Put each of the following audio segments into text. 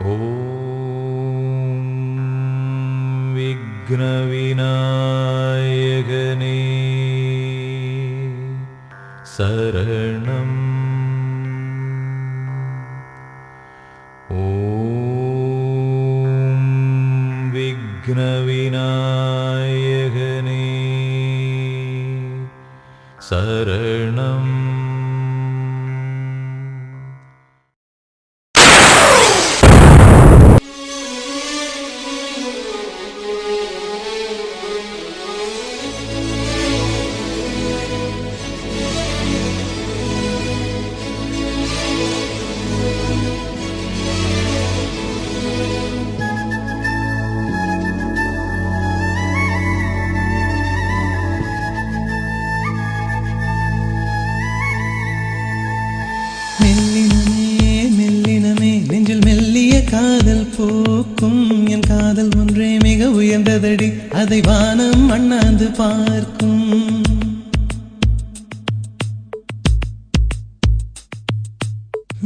ஓம் விக்னவிநாயகனே சரணம். ஓம் விக்னவிநாயகனே சரணம். காதல் போக்கும் என் காதல் ஒன்றே மிக உயர்ந்ததடி, அதை வானம் அண்ணாந்து பார்க்கும்.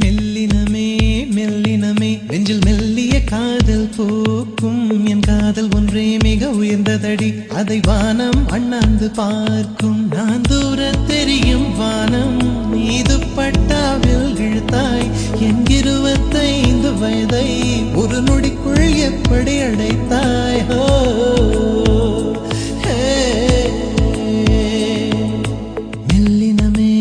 மெல்லினமே மெல்லினமே நெஞ்சில் மெல்லிய காதல் போக்கும் என் காதல் ஒன்றே மிக உயர்ந்ததடி, அதை வானம் அண்ணாந்து பார்க்கும். நான் தூர தெரியும் வானம் மீது பட்டாவில் இழுத்தாய் என் 25 வயதை ஒரு நொடிக்குள் எப்படி அடைத்தாய்? மெல்லினமே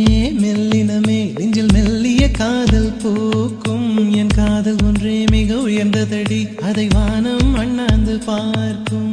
மெல்லினமே நெஞ்சில் மெல்லிய காதல் போக்கும் என் காதல் ஒன்றே மிக உயர்ந்ததடி, அதை வானம் அண்ணாந்து பார்க்கும்.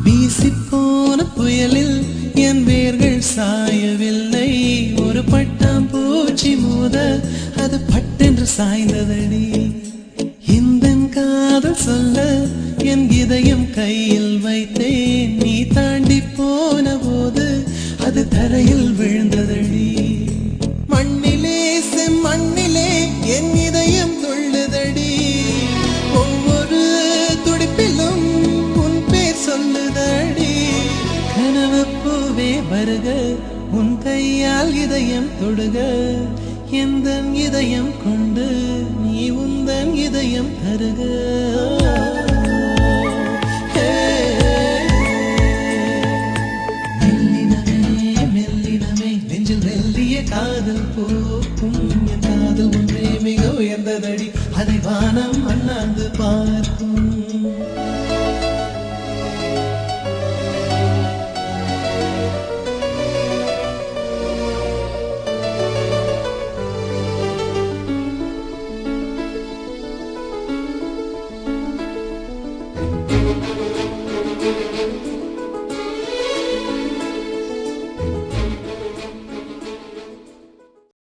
வீசிப்போன புயலில் என் வேர்கள் சாயவில்லை, ஒரு பட்டாம் பூச்சி மோத அது பட்டென்று சாய்ந்ததடி. இந்த காதல் சொல்ல என் இதயம் கையில் வைத்தேன், நீ தாண்டி போன போது அது தரையில் விழுந்ததடி. மண்ணிலே செம்மண்ணிலே என் இதயம் துள்ளுதடி, ஒவ்வொரு துடிப்பிலும் உன் பேர் சொல்லுதடி. கனவு பூவே வருக, உன் கையால் இதயம் தொடுக, எந்தன் இதயம் கொண்டு நீ உந்தன் இதயம் தருக. மெல்லினமே மெல்லினமே நெஞ்சில் மெல்லிய காதல் போக்கும் என் காதல் ஒன்றே மிக உயர்ந்ததடி, அதை வானம் அண்ணாந்து பார்க்கும்.